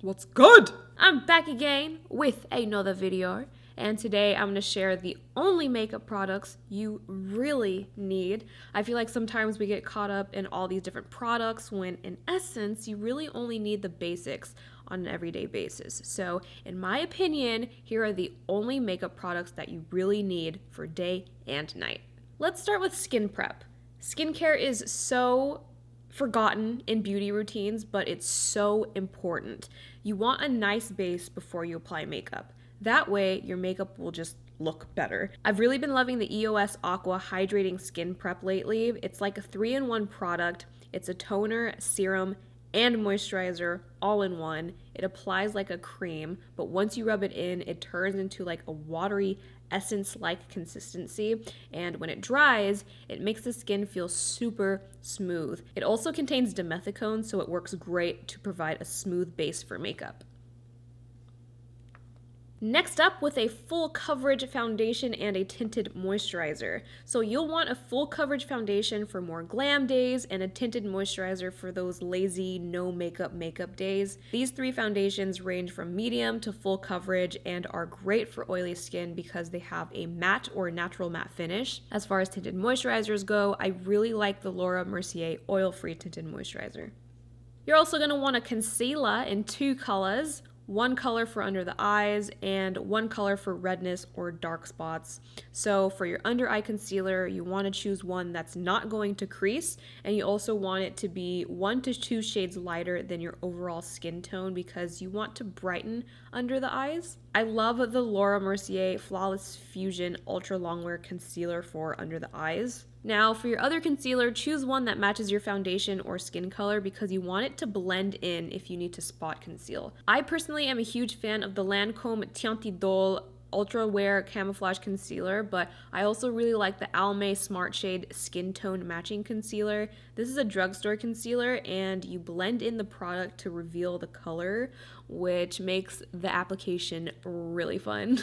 What's good? I'm back again with another video, and today I'm going to share the only makeup products you really need. I feel like sometimes we get caught up in all these different products when in essence you really only need the basics on an everyday basis. So in my opinion, here are the only makeup products that you really need for day and night. Let's start with skin prep. Skincare is so forgotten in beauty routines, but it's so important. You want a nice base before you apply makeup. That way, your makeup will just look better. I've really been loving the EOS Aqua Hydrating Skin Prep lately. It's like a 3-in-1 product. It's a toner, serum, and moisturizer all in one. It applies like a cream, but once you rub it in, it turns into like a watery essence-like consistency, and when it dries, it makes the skin feel super smooth. It also contains dimethicone, so it works great to provide a smooth base for makeup. Next up, with a full coverage foundation and a tinted moisturizer. So you'll want a full coverage foundation for more glam days and a tinted moisturizer for those lazy, no makeup days. These three foundations range from medium to full coverage and are great for oily skin because they have a matte or natural matte finish. As far as tinted moisturizers go, I really like the Laura Mercier oil-free tinted moisturizer. You're also going to want a concealer in 2 colors. One color for under the eyes and one color for redness or dark spots. So for your under eye concealer, you want to choose one that's not going to crease, and you also want it to be 1 to 2 shades lighter than your overall skin tone because you want to brighten under the eyes. I love the Laura Mercier Flawless Fusion Ultra Longwear Concealer for under the eyes. Now, for your other concealer, choose one that matches your foundation or skin color because you want it to blend in if you need to spot conceal. I personally am a huge fan of the LANCOME TEINT IDOLE ULTRAWEAR Camouflage Concealer, but I also really like the ALMAY Smart Shade Skin Tone Matching Concealer. This is a drugstore concealer, and you blend in the product to reveal the color, which makes the application really fun.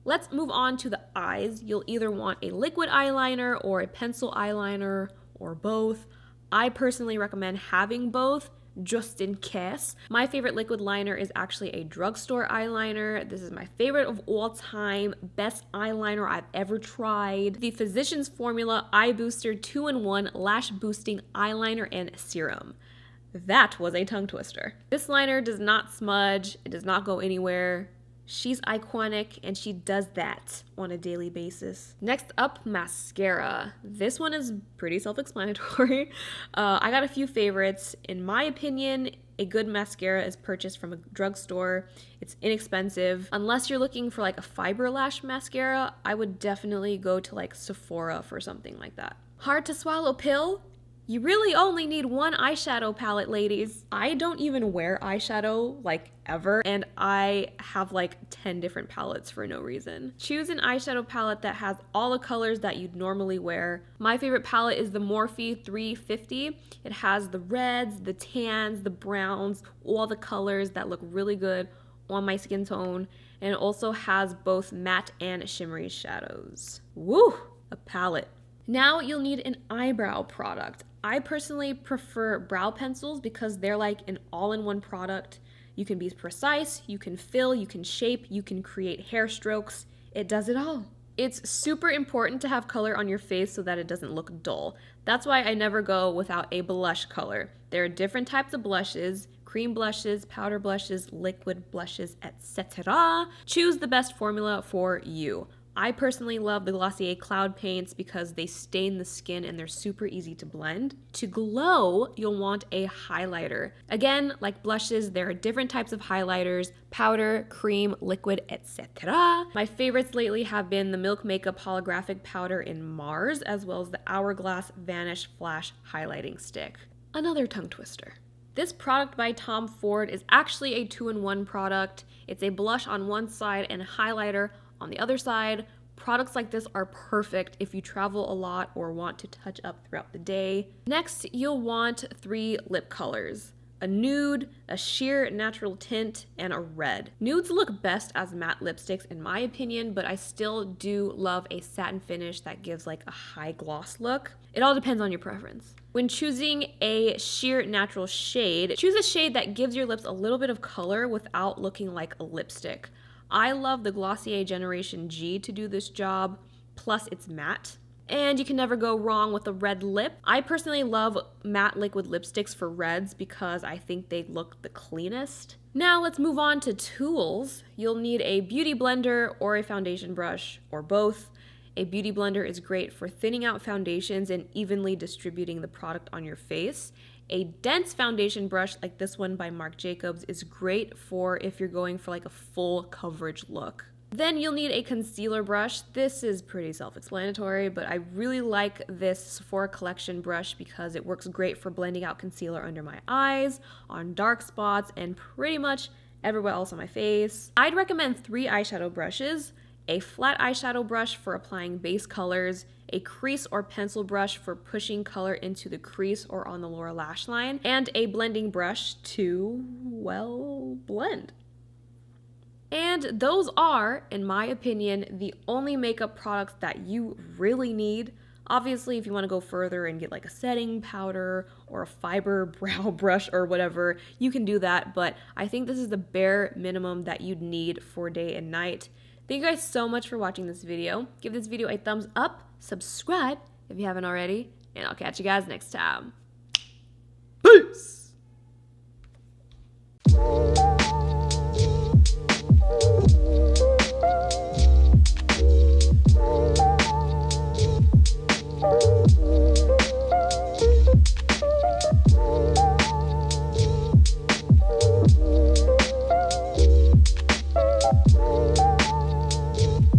Let's move on to the eyes. You'll either want a liquid eyeliner or a pencil eyeliner or both. I personally recommend having both just in case. My favorite liquid liner is actually a drugstore eyeliner. This is my favorite of all time, best eyeliner I've ever tried. The Physicians Formula Eye Booster 2-in-1 Lash Boosting Eyeliner and Serum. That was a tongue twister. This liner does not smudge, it does not go anywhere. She's iconic, and she does that on a daily basis. Next up, mascara. This one is pretty self-explanatory. I got a few favorites. In my opinion, a good mascara is purchased from a drugstore. It's inexpensive. Unless you're looking for like a fiber lash mascara, I would definitely go to like Sephora for something like that. Hard to swallow pill? You really only need one eyeshadow palette, ladies. I don't even wear eyeshadow, like, ever, and I have like 10 different palettes for no reason. Choose an eyeshadow palette that has all the colors that you'd normally wear. My favorite palette is the Morphe 350. It has the reds, the tans, the browns, all the colors that look really good on my skin tone, and it also has both matte and shimmery shadows. Woo! A palette. Now you'll need an eyebrow product. I personally prefer brow pencils because they're like an all-in-one product. You can be precise, you can fill, you can shape, you can create hair strokes. It does it all. It's super important to have color on your face so that it doesn't look dull. That's why I never go without a blush color. There are different types of blushes, cream blushes, powder blushes, liquid blushes, etc. Choose the best formula for you. I personally love the Glossier Cloud Paints because they stain the skin and they're super easy to blend. To glow, you'll want a highlighter. Again, like blushes, there are different types of highlighters: powder, cream, liquid, etc. My favorites lately have been the Milk Makeup Holographic Powder in Mars, as well as the Hourglass Vanish Flash Highlighting Stick. Another tongue twister. This product by Tom Ford is actually a 2-in-1 product. It's a blush on one side and a highlighter on the other side. Products like this are perfect if you travel a lot or want to touch up throughout the day. Next, you'll want 3 lip colors. a nude, a sheer natural tint, and a red. Nudes look best as matte lipsticks in my opinion, but I still do love a satin finish that gives like a high gloss look. It all depends on your preference. When choosing a sheer natural shade, choose a shade that gives your lips a little bit of color without looking like a lipstick. I love the Glossier Generation G to do this job, plus it's matte. And you can never go wrong with a red lip. I personally love matte liquid lipsticks for reds because I think they look the cleanest. Now let's move on to tools. You'll need a beauty blender or a foundation brush, or both. A beauty blender is great for thinning out foundations and evenly distributing the product on your face. A dense foundation brush like this one by Marc Jacobs is great for if you're going for like a full coverage look. Then you'll need a concealer brush. This is pretty self-explanatory, but I really like this Sephora collection brush because it works great for blending out concealer under my eyes, on dark spots, and pretty much everywhere else on my face. I'd recommend 3 eyeshadow brushes: a flat eyeshadow brush for applying base colors, a crease or pencil brush for pushing color into the crease or on the lower lash line, and a blending brush to, well, blend. And those are, in my opinion, the only makeup products that you really need. Obviously, if you want to go further and get like a setting powder or a fiber brow brush or whatever, you can do that, but I think this is the bare minimum that you'd need for day and night. Thank you guys so much for watching this video. Give this video a thumbs up, subscribe if you haven't already, and I'll catch you guys next time. Peace!